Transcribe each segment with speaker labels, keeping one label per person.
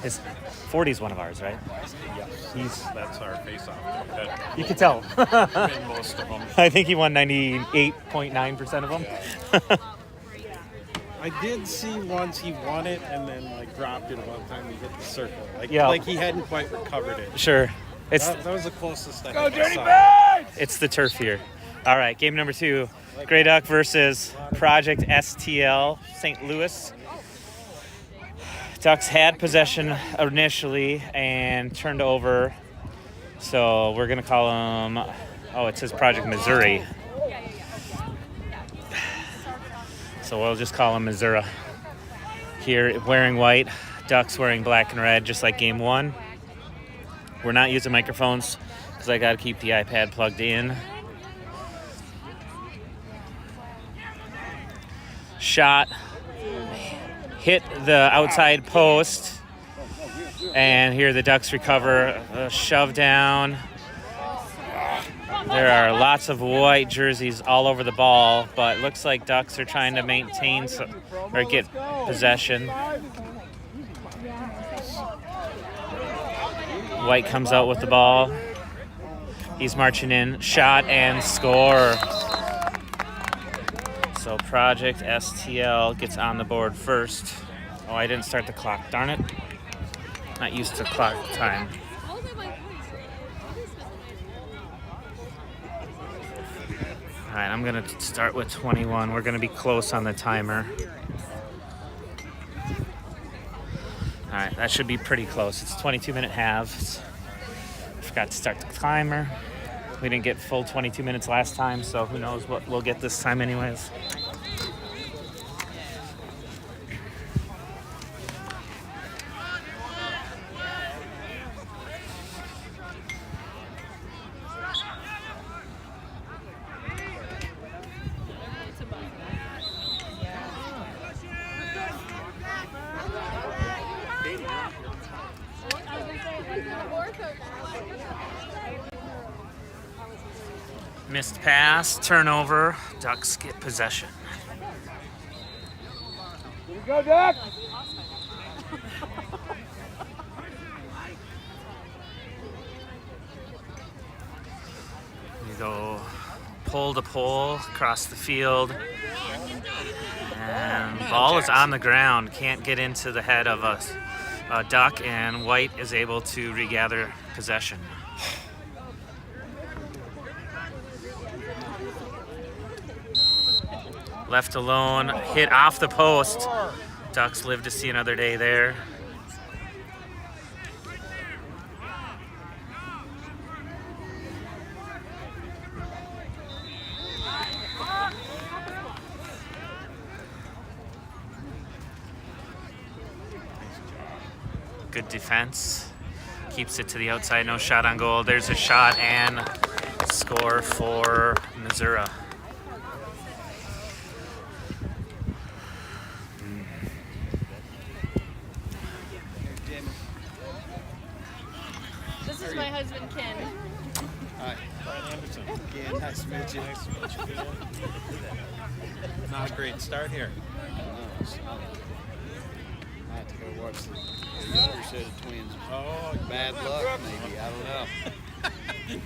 Speaker 1: His 40's one of ours, right?
Speaker 2: Yes, that's our face-off.
Speaker 1: You could tell.
Speaker 2: Win most of them.
Speaker 1: I think he won 98.9% of them.
Speaker 2: Yeah. I did see once he won it and then like dropped it about the time he hit the circle. Like he hadn't quite recovered it.
Speaker 1: Sure.
Speaker 2: That was the closest I
Speaker 3: Go Dirty
Speaker 2: saw.
Speaker 3: Birds!
Speaker 1: It's the turf here. All right, game number 2. Grey Duck versus Project STL, St. Louis. Ducks had possession initially and turned over. So we're going to call them, it says Project Missouri. So we'll just call them Missouri. Here, wearing white, Ducks wearing black and red, just like game 1. We're not using microphones because I got to keep the iPad plugged in. Shot, hit the outside post, and here the Ducks recover. A shove down. There are lots of white jerseys all over the ball, but looks like Ducks are trying to maintain or get possession. White comes out with the ball. He's marching in. Shot and score. So Project STL gets on the board first. Oh, I didn't start the clock. Darn it. Not used to clock time. All right, I'm going to start with 21. We're going to be close on the timer. All right, that should be pretty close. It's 22-minute halves. I forgot to start the timer. We didn't get full 22 minutes last time, so who knows what we'll get this time anyways. Missed pass, turnover, Ducks get possession.
Speaker 3: Here we go, Duck!
Speaker 1: We go pole to pole across the field. And ball is on the ground, can't get into the head of a Duck, and White is able to regather possession. Left alone, hit off the post. Ducks live to see another day there. Good defense. Keeps it to the outside, no shot on goal. There's a shot and score for Missouri.
Speaker 4: This is my husband, Ken.
Speaker 2: Hi, Brian Anderson. Again, nice to meet you. Nice to meet you. Not a great start here.
Speaker 5: I have to go watch the younger set of twins.
Speaker 2: Oh,
Speaker 5: Bad luck, maybe. I don't know.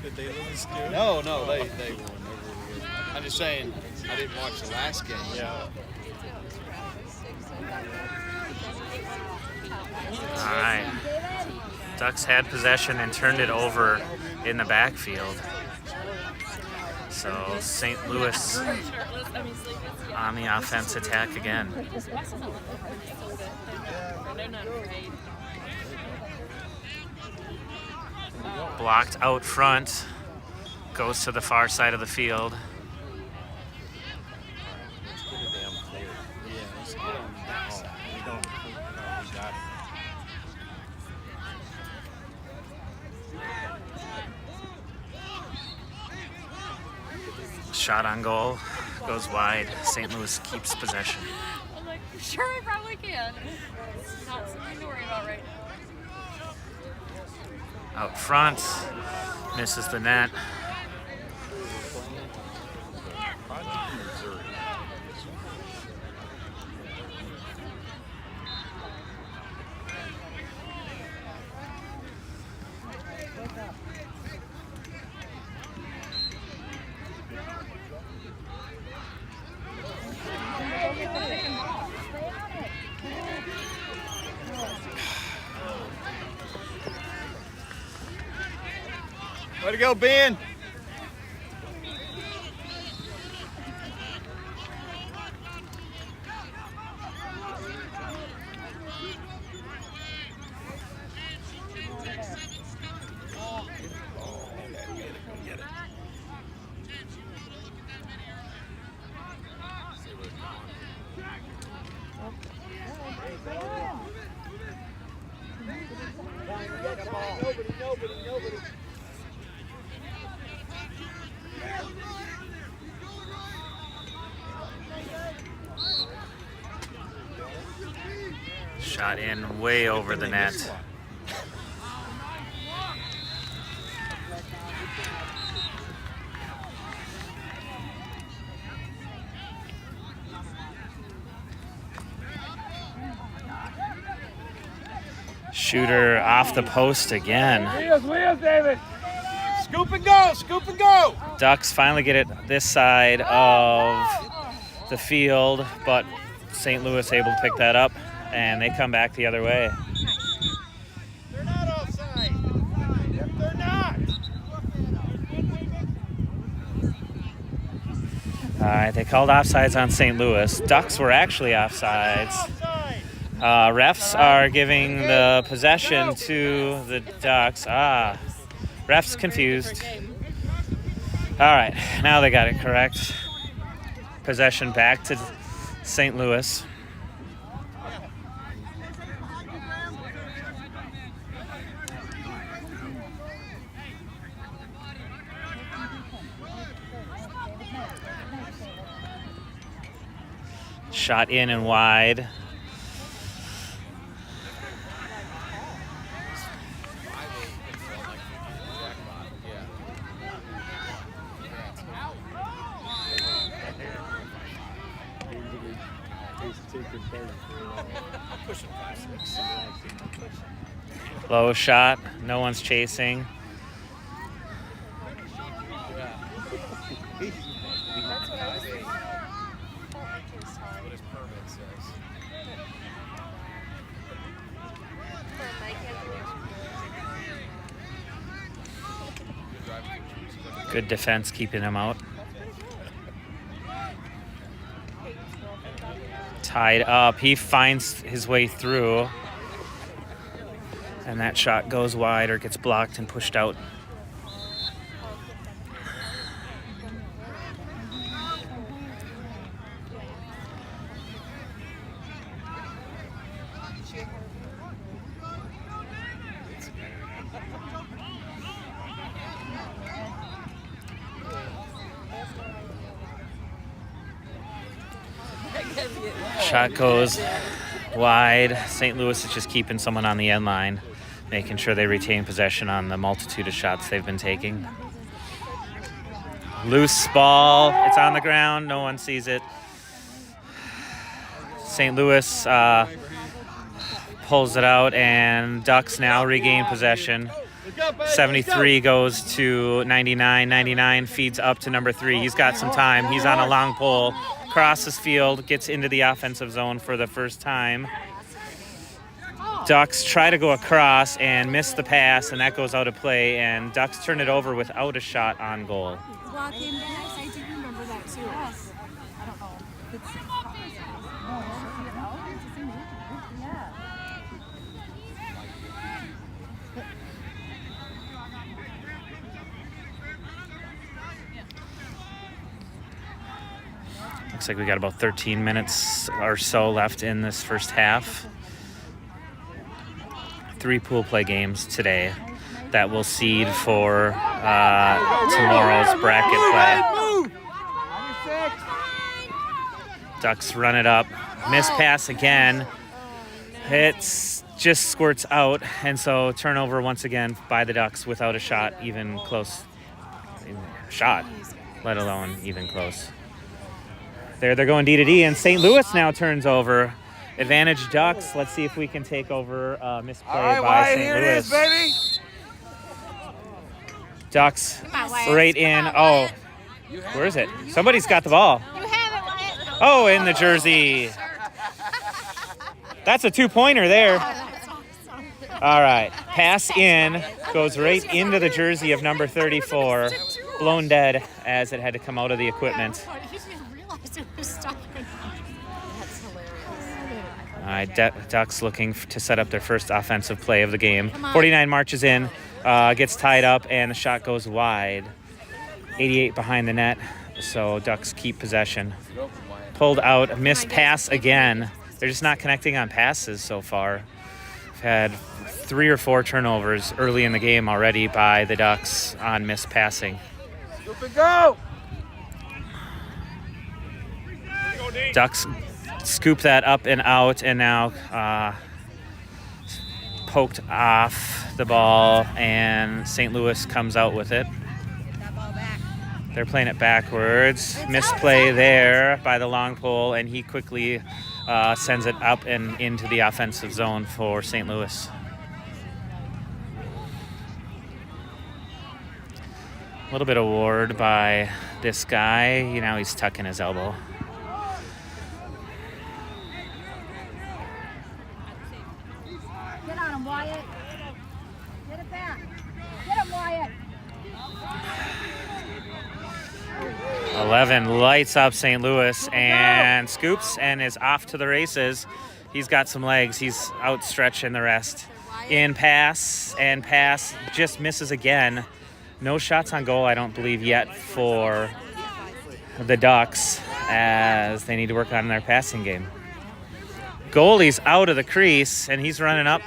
Speaker 2: Did they lose too?
Speaker 5: No, they won. They're really good. I'm just saying, I didn't watch the last game.
Speaker 2: Yeah.
Speaker 1: All right. Ducks had possession and turned it over in the backfield. So St. Louis on the offense attack again. Blocked out front, goes to the far side of the field. Shot on goal, goes wide. St. Louis keeps possession.
Speaker 4: I'm like, sure, I probably can. It's not something to worry about right now.
Speaker 1: out front. Misses the net.
Speaker 5: Way to go, Ben.
Speaker 1: Shot in way over the net. Shooter off the post again.
Speaker 5: Wheels, David. Scoop and go, scoop and go.
Speaker 1: Ducks finally get it this side of the field, but St. Louis able to pick that up, and they come back the other way.
Speaker 5: They're not offside. They're not.
Speaker 1: All right, they called offsides on St. Louis. Ducks were actually offsides. Refs are giving the possession to the Ducks. Refs confused. All right, now they got it correct. Possession back to St. Louis. Shot in and wide. Low shot, no one's chasing. Good defense keeping him out. Tied up, he finds his way through. And that shot goes wide or gets blocked and pushed out. Shot goes wide. St. Louis is just keeping someone on the end line, making sure they retain possession on the multitude of shots they've been taking. Loose ball. It's on the ground. No one sees it. St. Louis pulls it out, and Ducks now regain possession. 73 goes to 99. 99 feeds up to number 3. He's got some time. He's on a long pole. Crosses field, gets into the offensive zone for the first time. Ducks try to go across and miss the pass, and that goes out of play, and Ducks turn it over without a shot on goal.
Speaker 3: I do remember that too. Yes. I don't know.
Speaker 1: Looks like we got about 13 minutes or so left in this first half. 3 pool play games today that will seed for tomorrow's bracket play. Ducks run it up. Miss pass again. It's just squirts out, and so turnover once again by the Ducks without a shot, even close shot, let alone even close. They're going D to D, and St. Louis now turns over. Advantage Ducks. Let's see if we can take over misplay by St. Louis. It is, baby. Ducks right in. Oh, where is it? Somebody's got the ball.
Speaker 3: You have it, Wyatt.
Speaker 1: Oh, in the jersey. That's a 2-pointer there. All right. Pass in. Goes right into the jersey of number 34. Blown dead as it had to come out of the equipment.
Speaker 3: He didn't realize it was stuck. That's hilarious.
Speaker 1: All right. Ducks looking to set up their first offensive play of the game. 49 marches in. Gets tied up, and the shot goes wide. 88 behind the net, so Ducks keep possession. Pulled out. Missed pass again. They're just not connecting on passes so far. We've had 3 or 4 turnovers early in the game already by the Ducks on missed passing.
Speaker 5: Go!
Speaker 1: Ducks scoop that up and out, and now poked off the ball, and St. Louis comes out with it. They're playing it backwards. Misplay there by the long pole, and he quickly sends it up and into the offensive zone for St. Louis. A little bit of ward by this guy. You know, he's tucking his elbow.
Speaker 3: Get on him, Wyatt. Get it back. Get him, Wyatt.
Speaker 1: 11 lights up St. Louis and scoops and is off to the races. He's got some legs. He's outstretching the rest. In pass, and pass just misses again. No shots on goal, I don't believe, yet for the Ducks, as they need to work on their passing game. Goalie's out of the crease, and he's running up.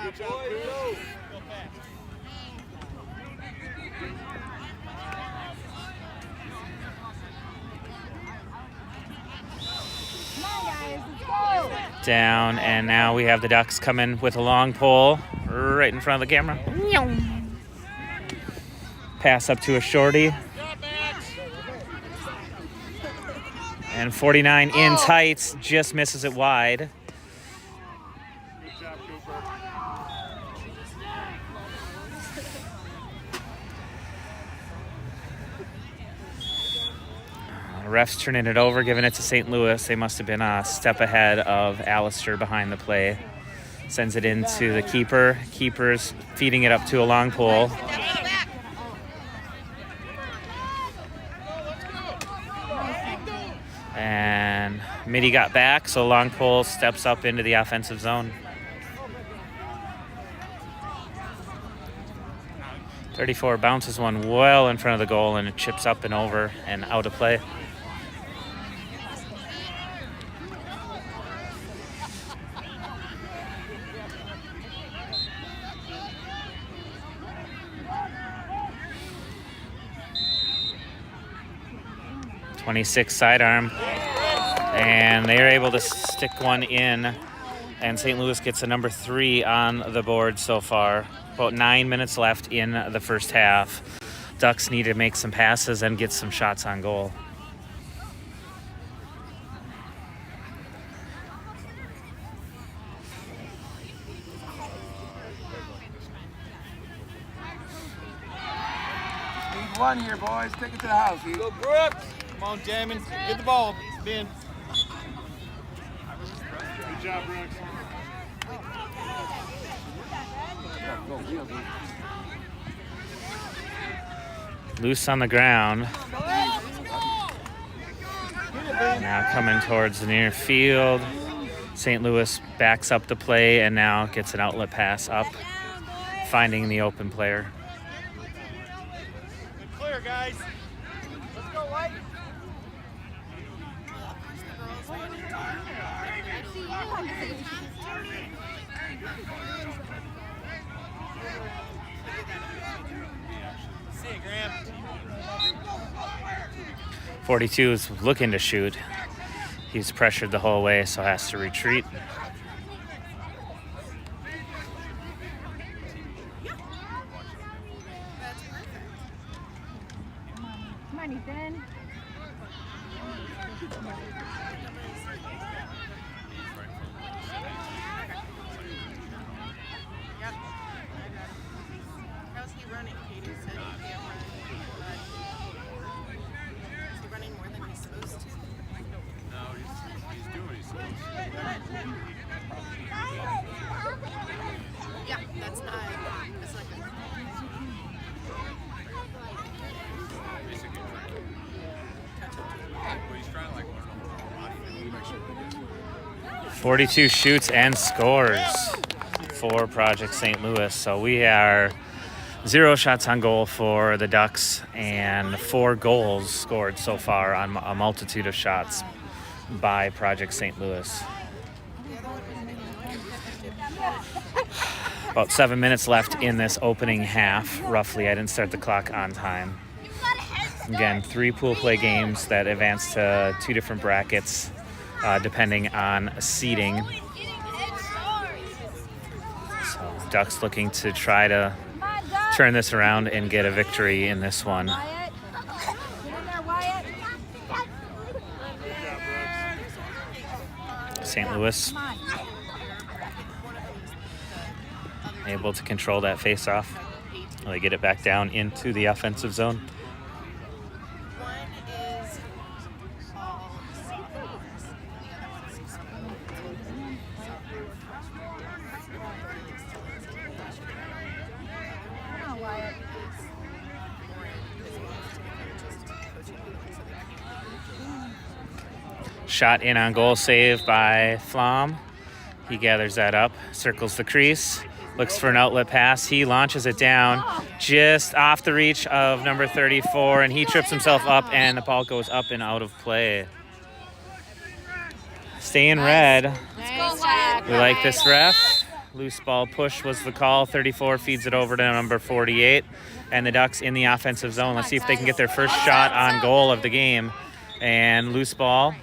Speaker 1: Down, and now we have the Ducks coming with a long pole right in front of the camera. Pass up to a shorty. And 49 in tights, just misses it wide. Refs turning it over, giving it to St. Louis. They must have been a step ahead of Alistair behind the play. Sends it into the keeper. Keeper's feeding it up to a long pole. And Mitty got back, so long pole steps up into the offensive zone. 34 bounces one well in front of the goal, and it chips up and over and out of play. .26 sidearm, and they're able to stick one in, and St. Louis gets a number 3 on the board so far. About 9 minutes left in the first half. Ducks need to make some passes and get some shots on goal.
Speaker 5: Need one here, boys. Take it to the house. Go, Brooks. Come on, Jamin. Get the ball. Ben.
Speaker 2: Good job, Brooks.
Speaker 1: Loose on the ground. Now coming towards the near field. St. Louis backs up the play and now gets an outlet pass up, finding the open player.
Speaker 5: Clear, guys. Let's go, White. See you, Graham.
Speaker 1: 42 is looking to shoot. He's pressured the whole way, so has to retreat.
Speaker 3: on, Ethan.
Speaker 4: How's he running? Katie said he can't run. Is he running more than he's supposed to?
Speaker 5: No, he's doing what he's supposed to.
Speaker 4: Yeah, that's not good.
Speaker 5: Basically, well, he's trying to like learn a little body.
Speaker 1: 42 shoots and scores for Project St. Louis. So we are 0 shots on goal for the Ducks and 4 goals scored so far on a multitude of shots by Project St. Louis. About 7 minutes left in this opening half, roughly. I didn't start the clock on time. Again, 3 pool play games that advance to 2 different brackets, depending on seeding. So Ducks looking to try to turn this around and get a victory in this one.
Speaker 3: Wyatt. Get in there, Wyatt.
Speaker 1: St. Louis
Speaker 3: Come on.
Speaker 1: able to control that face-off. They get it back down into the offensive zone.
Speaker 4: One is all St. Louis.
Speaker 3: Come on, Wyatt.
Speaker 1: Shot in on goal, saved by Flom. He gathers that up, circles the crease, looks for an outlet pass. He launches it down just off the reach of number 34, and he trips himself up, and the ball goes up and out of play. Stay in red.
Speaker 3: Nice, Jack.
Speaker 1: We like this ref. Loose ball push was the call. 34 feeds it over to number 48, and the Ducks in the offensive zone. Let's see if they can get their first shot on goal of the game. And loose ball.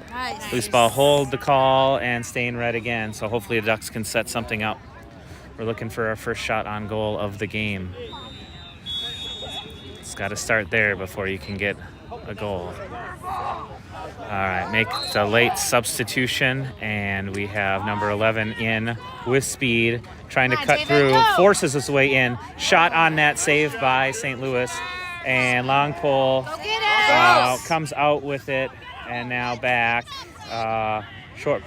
Speaker 3: Nice.
Speaker 1: Loose ball, hold the call, and stay in red again. So hopefully the Ducks can set something up. We're looking for our first shot on goal of the game. It's got to start there before you can get a goal. All right, make the late substitution, and we have number 11 in with speed, trying to cut through, forces his way in. Shot on net, saved by St. Louis, and long pull comes out with it. And now back, short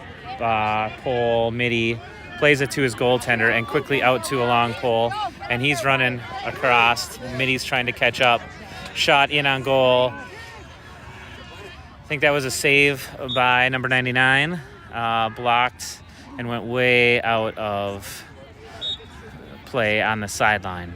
Speaker 1: pull, midi, plays it to his goaltender and quickly out to a long pull. And he's running across. Midi's trying to catch up. Shot in on goal. I think that was a save by number 99. Blocked and went way out of play on the sideline.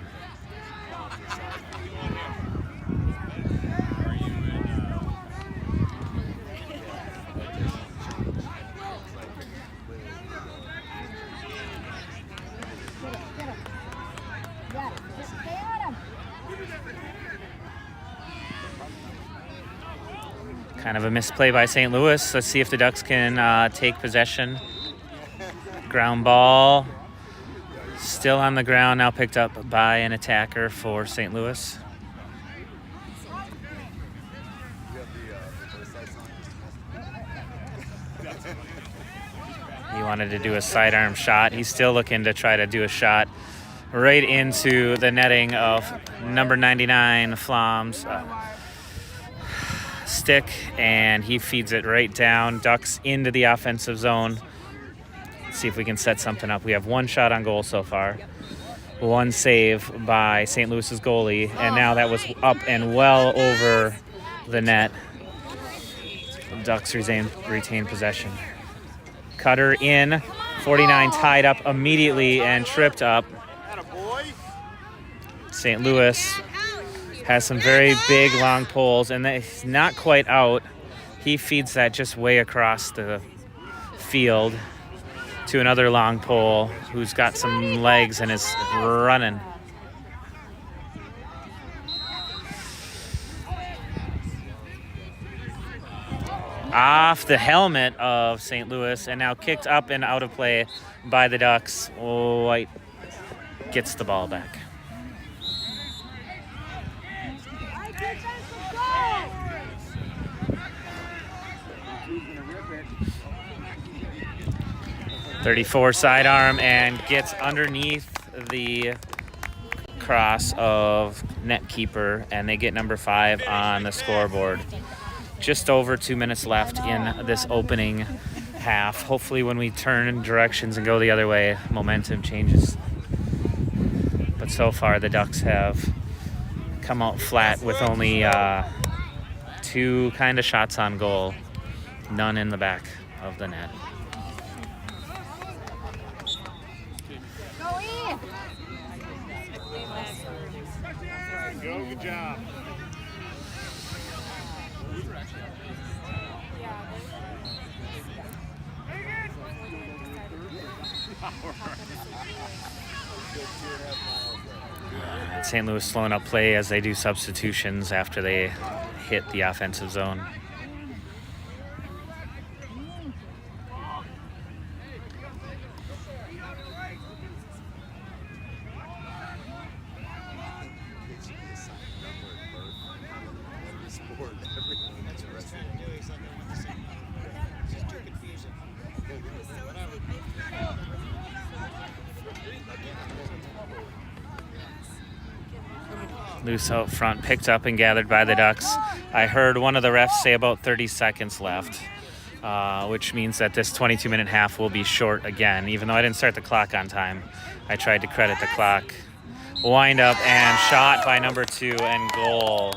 Speaker 1: Kind of a misplay by St. Louis. Let's see if the Ducks can take possession. Ground ball. Still on the ground, now picked up by an attacker for St. Louis. He wanted to do a sidearm shot. He's still looking to try to do a shot right into the netting of number 99, Flom's stick, and he feeds it right down. Ducks into the offensive zone. Let's see if we can set something up. We have 1 shot on goal so far. 1 save by St. Louis's goalie, and now that was up and well over the net. Ducks retain possession. Cutter in, 49 tied up immediately and tripped up. St. Louis has some very big long pulls, and it's not quite out. He feeds that just way across the field to another long pole who's got some legs and is running. Off the helmet of St. Louis, and now kicked up and out of play by the Ducks. White gets the ball back. 34 sidearm and gets underneath the cross of net keeper, and they get number 5 on the scoreboard. Just over 2 minutes left in this opening half. Hopefully when we turn directions and go the other way, momentum changes. But so far the Ducks have come out flat with only 2 kind of shots on goal, none in the back of the net.
Speaker 2: Go, good job.
Speaker 1: St. Louis slowing up play as they do substitutions after they hit the offensive zone. Loose out front, picked up and gathered by the Ducks. I heard one of the refs say about 30 seconds left, which means that this 22-minute half will be short again. Even though I didn't start the clock on time, I tried to credit the clock. Wind up and shot by number 2 and goal.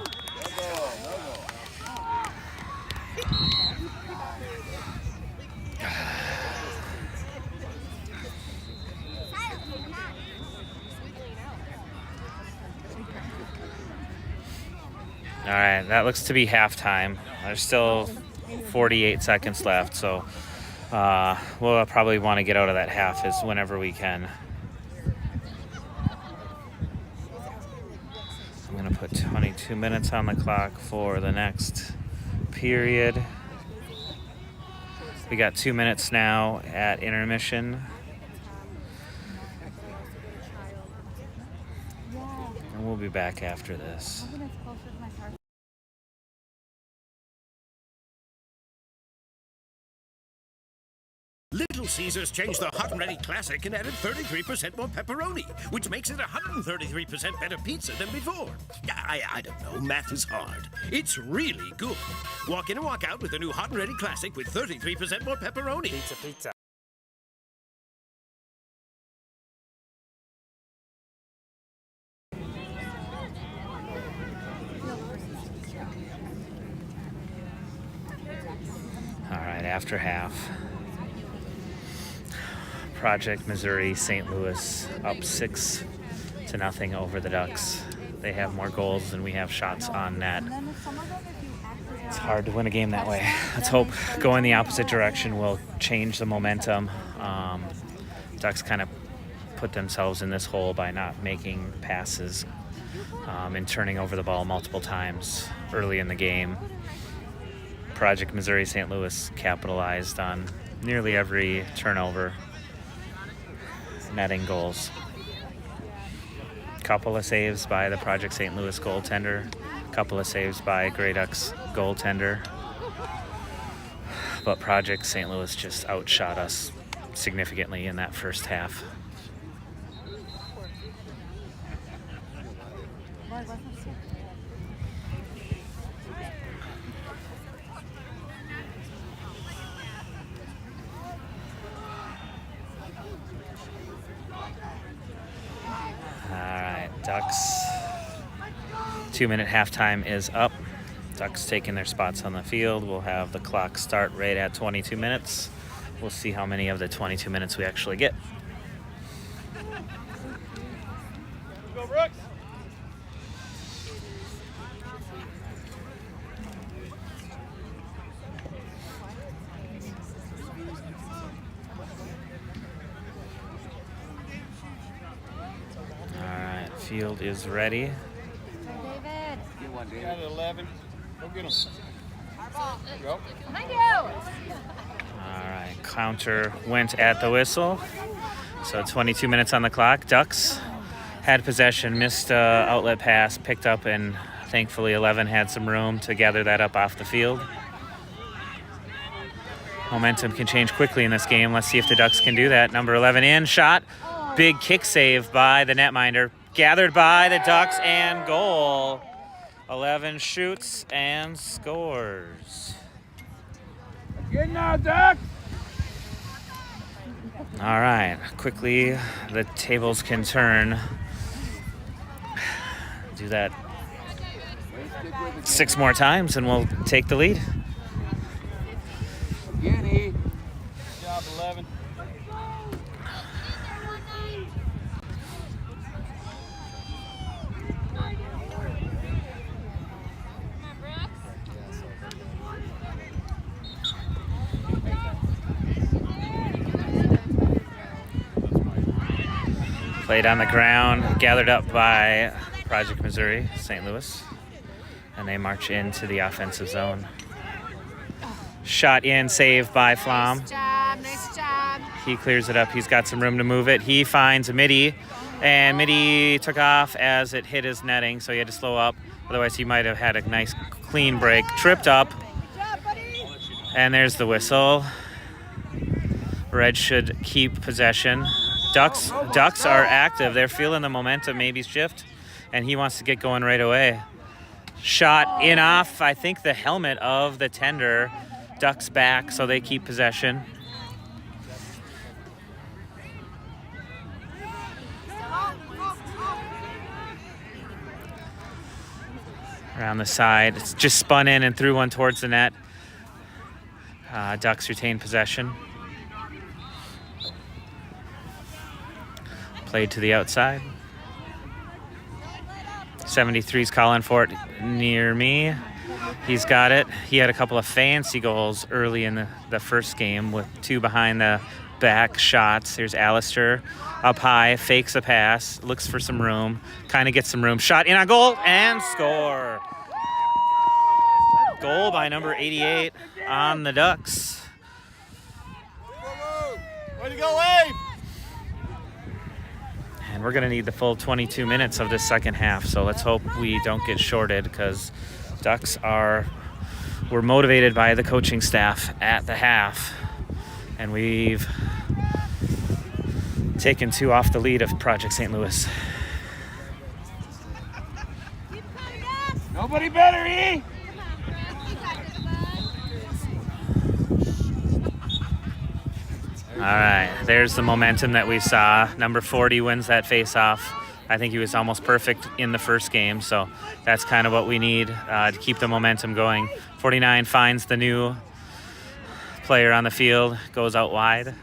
Speaker 1: All right, that looks to be halftime. There's still 48 seconds left, so we'll probably want to get out of that half as whenever we can. I'm going to put 22 minutes on the clock for the next period. We got 2 minutes now at intermission. And we'll be back after this.
Speaker 6: Little Caesars changed the Hot and Ready Classic and added 33% more pepperoni, which makes it 133% better pizza than before. I don't know, math is hard. It's really good. Walk in and walk out with the new Hot and Ready Classic with 33% more pepperoni.
Speaker 1: Pizza, pizza. All right, after half. Project Missouri, St. Louis up 6-0 over the Ducks. They have more goals than we have shots on net. It's hard to win a game that way. Let's hope going the opposite direction will change the momentum. Ducks kind of put themselves in this hole by not making passes and turning over the ball multiple times early in the game. Project Missouri, St. Louis capitalized on nearly every turnover, netting goals. Couple of saves by the Project St. Louis goaltender, couple of saves by Grey Ducks goaltender, but Project St. Louis just outshot us significantly in that first half. Ducks, 2-minute halftime is up. Ducks taking their spots on the field. We'll have the clock start right at 22 minutes. We'll see how many of the 22 minutes we actually get.
Speaker 2: Go, Brooks.
Speaker 1: Field is ready.
Speaker 3: David.
Speaker 5: Got it, 11. Go get him. Go.
Speaker 3: Thank you.
Speaker 1: All right, counter went at the whistle. So 22 minutes on the clock. Ducks had possession, missed outlet pass, picked up, and thankfully 11 had some room to gather that up off the field. Momentum can change quickly in this game. Let's see if the Ducks can do that. Number 11 in, shot. Big kick save by the netminder. Gathered by the Ducks and goal. 11 shoots and scores.
Speaker 5: Good now, Duck.
Speaker 1: All right, quickly the tables can turn. Do that 6 more times and we'll take the lead.
Speaker 5: Good job, 11.
Speaker 1: Played on the ground, gathered up by Project Missouri, St. Louis, and they march into the offensive zone. Shot in, saved by Flom.
Speaker 3: Nice job.
Speaker 1: He clears it up. He's got some room to move it. He finds Mitty, and Mitty took off as it hit his netting, so he had to slow up. Otherwise, he might have had a nice clean break. Tripped up, and there's the whistle. Red should keep possession. Ducks are active. They're feeling the momentum maybe shift, and he wants to get going right away. Shot in off, I think, the helmet of the tender. Ducks back, so they keep possession. Around the side, it's just spun in and threw one towards the net. Ducks retain possession. Played to the outside. 73's calling for it near me. He's got it. He had a couple of fancy goals early in the first game with 2 behind the back shots. Here's Alistair up high, fakes a pass, looks for some room, kind of gets some room. Shot in on goal and score. Goal by number 88 on the Ducks.
Speaker 5: Way to go, Abe!
Speaker 1: And we're going to need the full 22 minutes of this second half, so let's hope we don't get shorted because Ducks we're motivated by the coaching staff at the half, and we've taken 2 off the lead of Project St. Louis.
Speaker 5: Nobody better, E!
Speaker 1: All right, there's the momentum that we saw. Number 40 wins that face-off. I think he was almost perfect in the first game, so that's kind of what we need to keep the momentum going. 49 finds the new player on the field, goes out wide.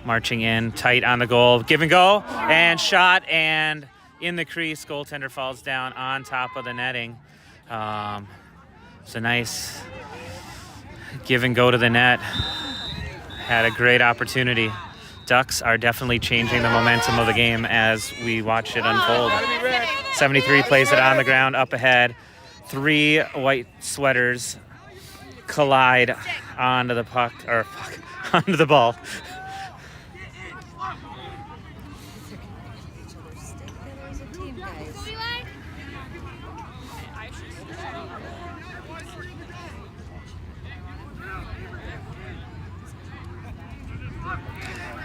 Speaker 1: Marching in, tight on the goal, give and go, and shot, and in the crease, goaltender falls down on top of the netting. It's a nice give and go to the net. Had a great opportunity. Ducks are definitely changing the momentum of the game as we watch it unfold. 73 plays it on the ground up ahead. 3 white sweaters collide onto the onto the ball.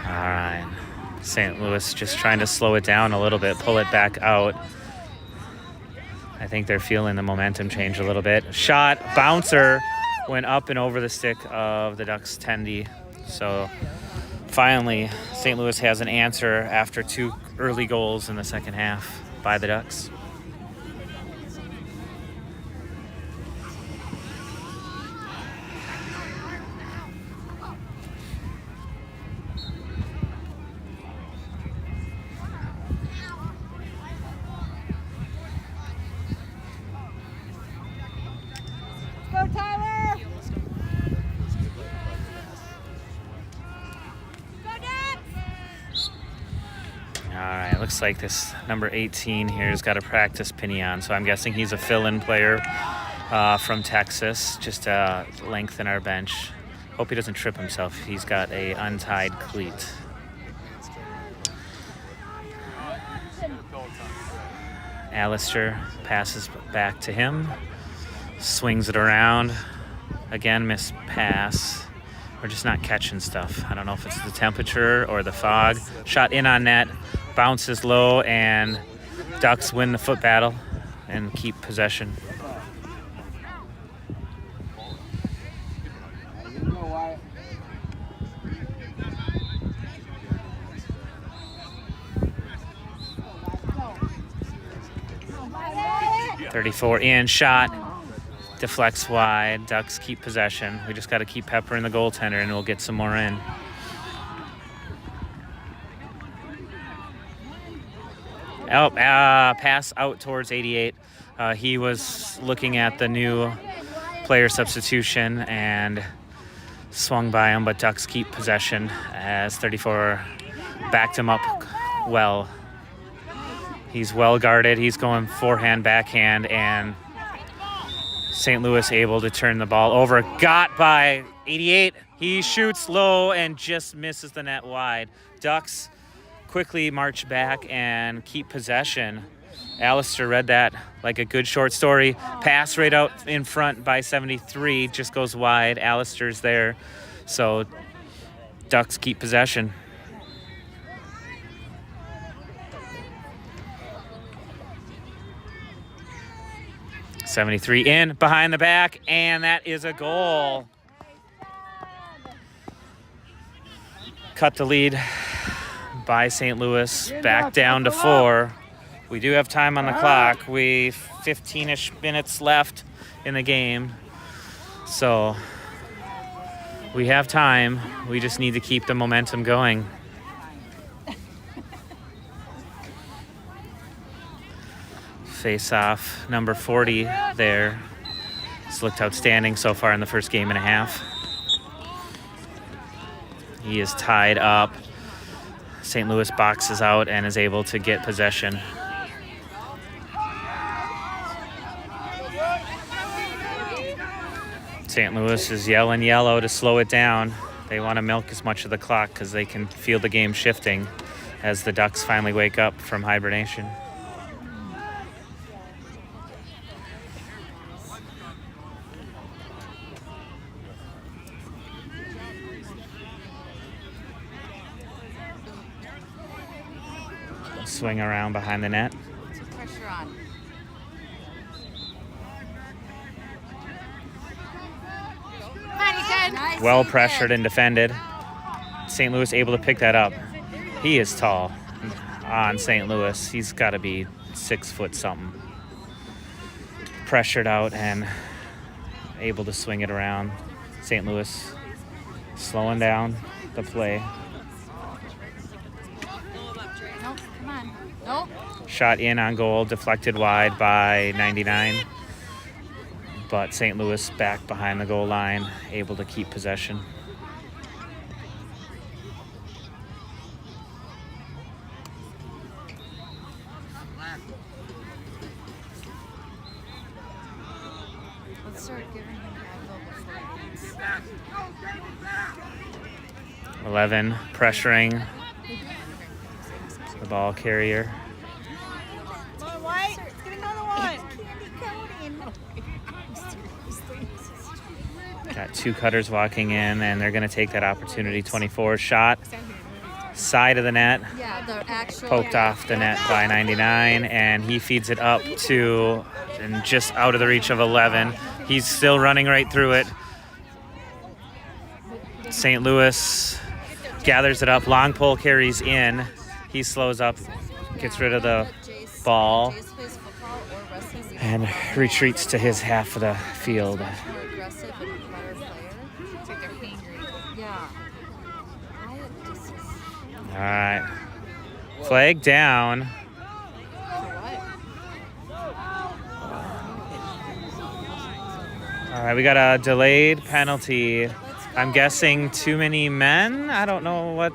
Speaker 1: All right, St. Louis just trying to slow it down a little bit, pull it back out. I think they're feeling the momentum change a little bit. Shot, bouncer, went up and over the stick of the Ducks' tendy. So finally, St. Louis has an answer after 2 early goals in the second half by the Ducks.
Speaker 3: Go, Tyler! Go, Ducks!
Speaker 1: All right, looks like this number 18 here has got a practice pinion, so I'm guessing he's a fill-in player from Texas, just to lengthen our bench. Hope he doesn't trip himself. He's got a untied cleat. Alistair passes back to him, swings it around, Again, missed pass. We're just not catching stuff. I don't know if it's the temperature or the fog. Shot in on net, bounces low, and Ducks win the foot battle and keep possession. .34 in, shot, deflects wide. Ducks keep possession. We just got to keep peppering the goaltender, and we'll get some more in. Pass out towards 88. He was looking at the new player substitution and swung by him, but Ducks keep possession as 34 backed him up well. He's well guarded. He's going forehand, backhand, and St. Louis able to turn the ball over. Got by 88. He shoots low and just misses the net wide. Ducks quickly march back and keep possession. Alistair read that like a good short story. Pass right out in front by 73, just goes wide. Alistair's there. So Ducks keep possession. .73 in, behind the back, and that is a goal. Cut the lead by St. Louis, back down to 4. We do have time on the clock. 15-ish minutes left in the game. So we have time. We just need to keep the momentum going. Face-off, number 40 there. It's looked outstanding so far in the first game and a half. He is tied up. St. Louis boxes out and is able to get possession. St. Louis is yelling yellow to slow it down. They want to milk as much of the clock because they can feel the game shifting as the Ducks finally wake up from hibernation. Swing around behind the net.
Speaker 3: Pressure on.
Speaker 1: Well pressured and defended. St. Louis able to pick that up. He is tall on St. Louis. He's got to be 6 foot something. Pressured out and able to swing it around. St. Louis slowing down the play.
Speaker 3: Nope.
Speaker 1: Shot in on goal, deflected wide by 99. But St. Louis back behind the goal line, able to keep possession.
Speaker 3: Let's start giving him that level for
Speaker 1: 11 pressuring the ball carrier.
Speaker 4: Come on, White. Let's get another one.
Speaker 1: Got 2 cutters walking in, and they're going to take that opportunity. 24 shot, side of the net,
Speaker 3: Yeah, the actual.
Speaker 1: poked off the net by 99, and he feeds it up to, and just out of the reach of 11. He's still running right through it. St. Louis gathers it up. Long pole carries in. He slows up, gets rid of the ball, and retreats to his half of the field.
Speaker 3: More aggressive and better player. It's like they're hangry. Yeah.
Speaker 1: All right. Flag down. All right, we got a delayed penalty. I'm guessing too many men. I don't know what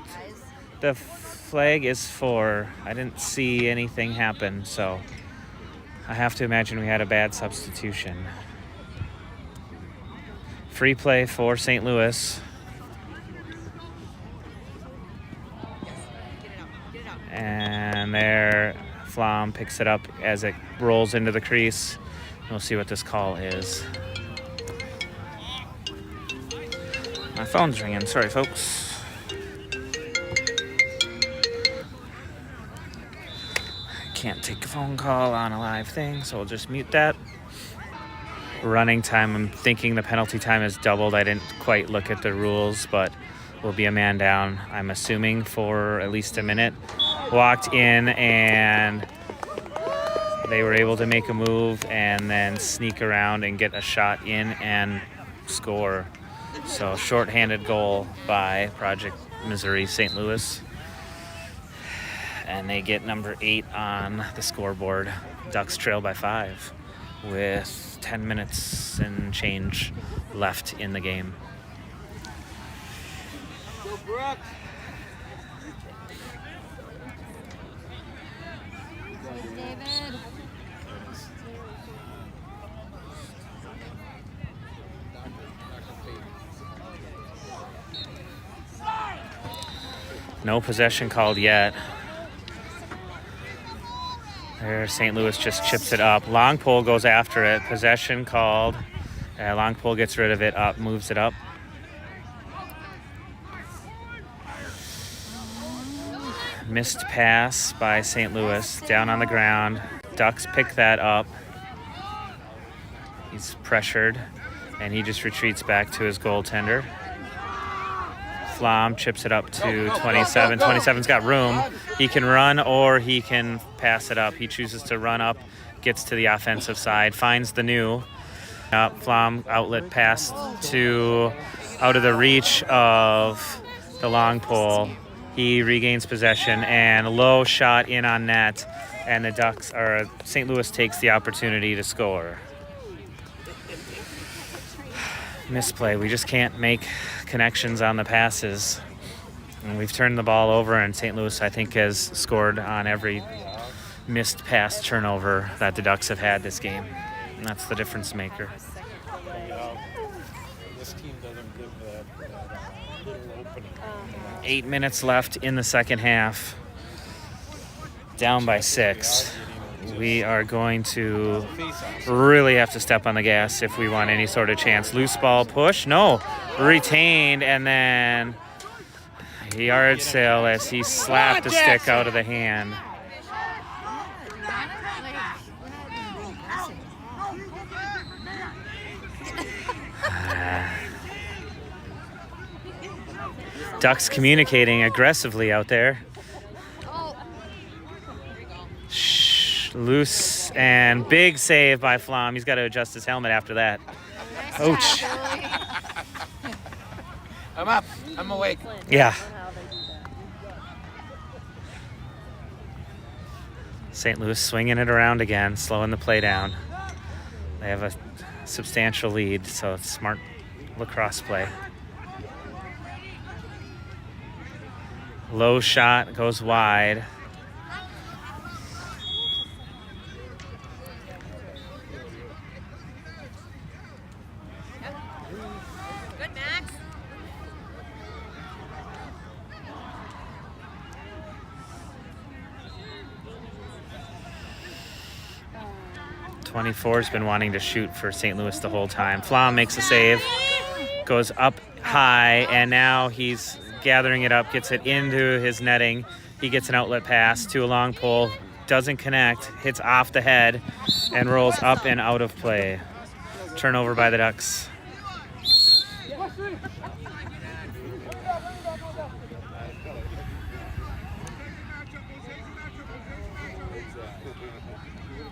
Speaker 1: the flag is for. I didn't see anything happen, so I have to imagine we had a bad substitution. Free play for St. Louis. And there, Flom picks it up as it rolls into the crease. We'll see what this call is. My phone's ringing. Sorry, folks. Can't take a phone call on a live thing, so we'll just mute that. Running time, I'm thinking the penalty time is doubled. I didn't quite look at the rules, but will be a man down, I'm assuming, for at least a minute. Walked in and they were able to make a move and then sneak around and get a shot in and score. So shorthanded goal by Project Missouri St. Louis. And they get number 8 on the scoreboard. Ducks trail by 5 with 10 minutes and change left in the game.
Speaker 5: Go Brooks.
Speaker 3: David.
Speaker 1: No possession called yet. There, St. Louis just chips it up. Long pole goes after it. Possession called. Long pole gets rid of it, up, moves it up. Missed pass by St. Louis, down on the ground. Ducks pick that up. He's pressured, and he just retreats back to his goaltender. Flom chips it up to 27. 27's got room. He can run or he can pass it up. He chooses to run up, gets to the offensive side, finds the new. Flom outlet pass to out of the reach of the long pole. He regains possession and a low shot in on net, and the Ducks, or St. Louis, takes the opportunity to score. Misplay. We just can't make connections on the passes. And we've turned the ball over, and St. Louis, I think, has scored on every missed pass turnover that the Ducks have had this game. And that's the difference maker.
Speaker 2: This team doesn't give that little opening.
Speaker 1: 8 minutes left in the second half. Down by 6. We are going to really have to step on the gas if we want any sort of chance. Loose ball push. No. Retained, and then yard sale as he slapped the stick out of the hand. Ducks communicating aggressively out there. Loose and big save by Flom. He's got to adjust his helmet after that. Ouch.
Speaker 5: I'm up. I'm awake.
Speaker 1: Yeah. St. Louis swinging it around again, slowing the play down. They have a substantial lead, so it's smart lacrosse play. Low shot goes wide.
Speaker 4: Good, Max.
Speaker 1: '24's been wanting to shoot for St. Louis the whole time. Flom makes a save, goes up high, and now he's gathering it up, gets it into his netting. He gets an outlet pass to a long pole, doesn't connect, hits off the head, and rolls up and out of play. Turnover by the Ducks.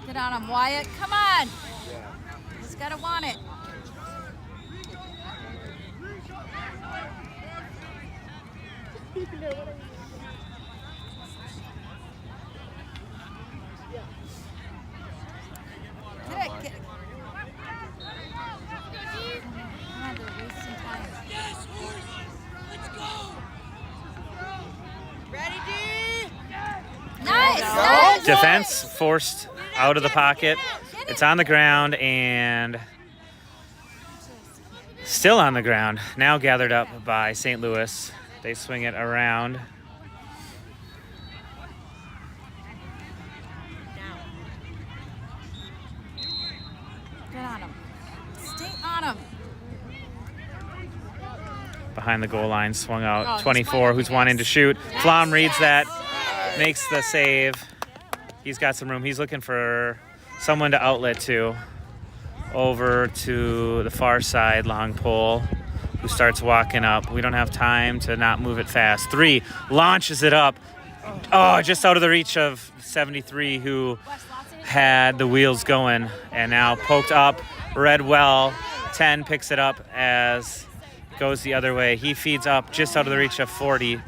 Speaker 3: Get on him, Wyatt. Come on. He's got to want it. Get it, get it. Come on, they're wasting time.
Speaker 4: Ready, D?
Speaker 3: Nice.
Speaker 1: Defense forced out of the pocket. It's on the ground and still on the ground. Now gathered up by St. Louis. They swing it around.
Speaker 3: Get on him. Stay on him.
Speaker 1: behind the goal line, swung out. 24, who's wanting to shoot. Flom reads that, makes the save. He's got some room. He's looking for someone to outlet to. Over to the far side, long pole, who starts walking up. We don't have time to not move it fast. 3, launches it up. Oh, just out of the reach of 73, who had the wheels going, and now poked up, read well. 10 picks it up as it goes the other way. He feeds up just out of the reach of 40.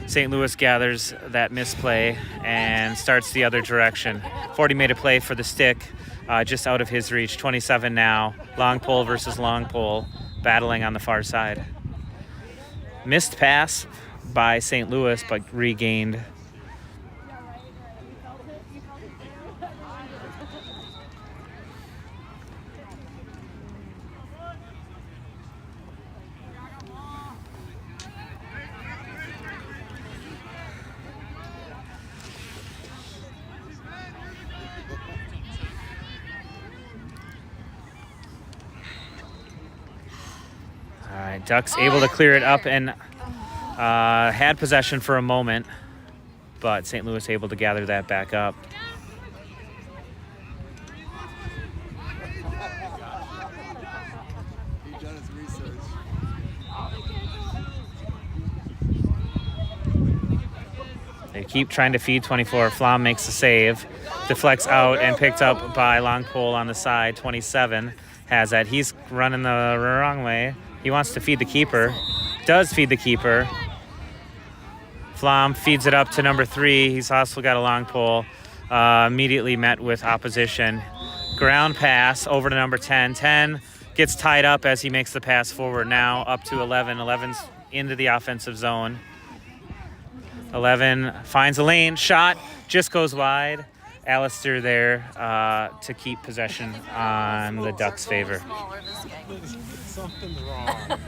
Speaker 1: St. Louis gathers that misplay and starts the other direction. 40 made a play for the stick, just out of his reach. 27 now. Long pole versus long pole, battling on the far side. Missed pass by St. Louis, but regained. All right, Ducks able to clear it up and had possession for a moment, but St. Louis able to gather that back up. They keep trying to feed 24. Flom makes the save, deflects out and picked up by long pole on the side. 27 has that. He's running the wrong way. He wants to feed the keeper. Does feed the keeper. Flom feeds it up to number 3. He's also got a long pole. Immediately met with opposition. Ground pass over to number 10. 10 gets tied up as he makes the pass forward. Now up to 11. 11's into the offensive zone. 11 finds a lane. Shot just goes wide. Alistair there to keep possession on the Ducks' favor.
Speaker 2: Something's wrong.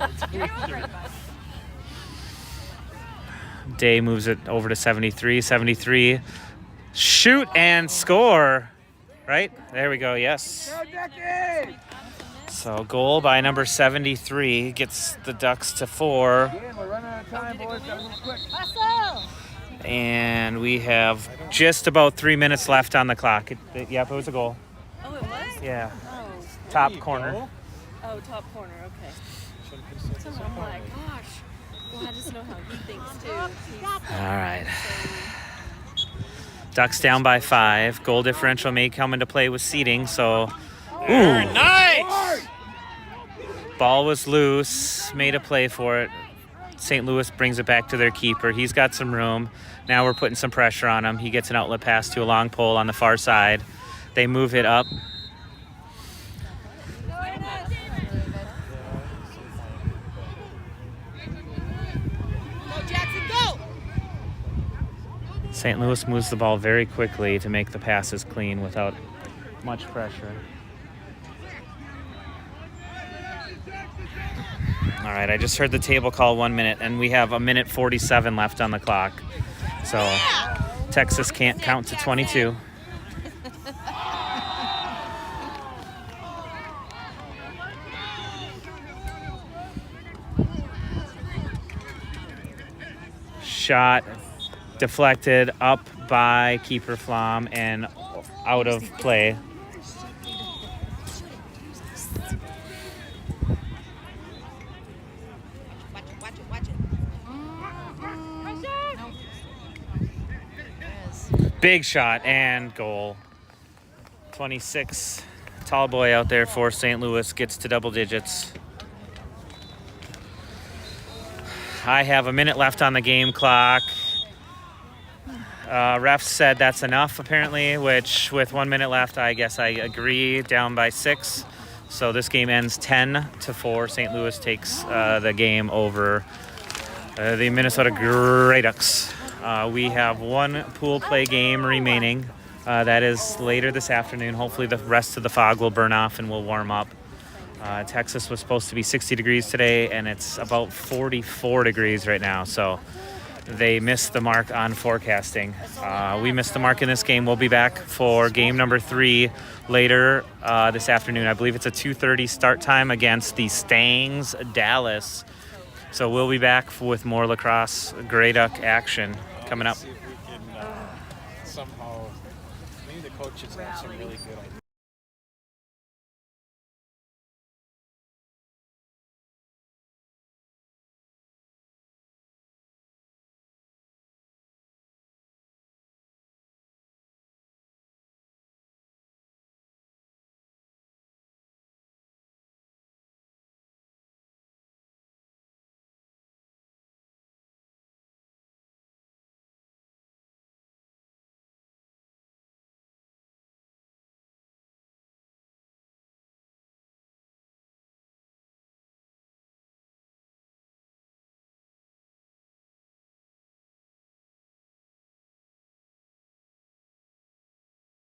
Speaker 1: Day moves it over to 73. 73. Shoot and score. Right? There we go. Yes. So goal by number 73 gets the Ducks to 4.
Speaker 5: We're running out of time, boys. Gotta move quick.
Speaker 1: And we have just about 3 minutes left on the clock. Yep, it was a goal.
Speaker 4: Oh, it was?
Speaker 1: Yeah.
Speaker 4: Oh.
Speaker 1: Top corner.
Speaker 4: Oh, top corner. Okay. So I'm like, gosh. Well, I just know how he thinks too.
Speaker 1: All right. Ducks down by 5. Goal differential may come into play with seeding, so. Ooh.
Speaker 2: Nice!
Speaker 1: Ball was loose. Made a play for it. St. Louis brings it back to their keeper. He's got some room. Now we're putting some pressure on him. He gets an outlet pass to a long pole on the far side. They move it up. St. Louis moves the ball very quickly to make the passes clean without much pressure. All right, I just heard the table call 1 minute, and we have 1:47 left on the clock. So Texas can't count to 22. Shot deflected up by keeper Flom and out of play. Big shot and goal. 26, tall boy out there for St. Louis, gets to double digits. I have a minute left on the game clock. Ref said that's enough, apparently, which with 1 minute left, I guess I agree, down by 6. So this game ends 10-4. St. Louis takes the game over the Minnesota Grey Ducks. We have one pool play game remaining. That is later this afternoon. Hopefully the rest of the fog will burn off and we'll warm up. Texas was supposed to be 60 degrees today, and it's about 44 degrees right now. So they missed the mark on forecasting. We missed the mark in this game. We'll be back for game number 3 later this afternoon. I believe it's a 2:30 start time against the Stangs Dallas. So we'll be back with more lacrosse Grey Duck action coming up.
Speaker 2: See if we can somehow, maybe the coaches have some really good ideas.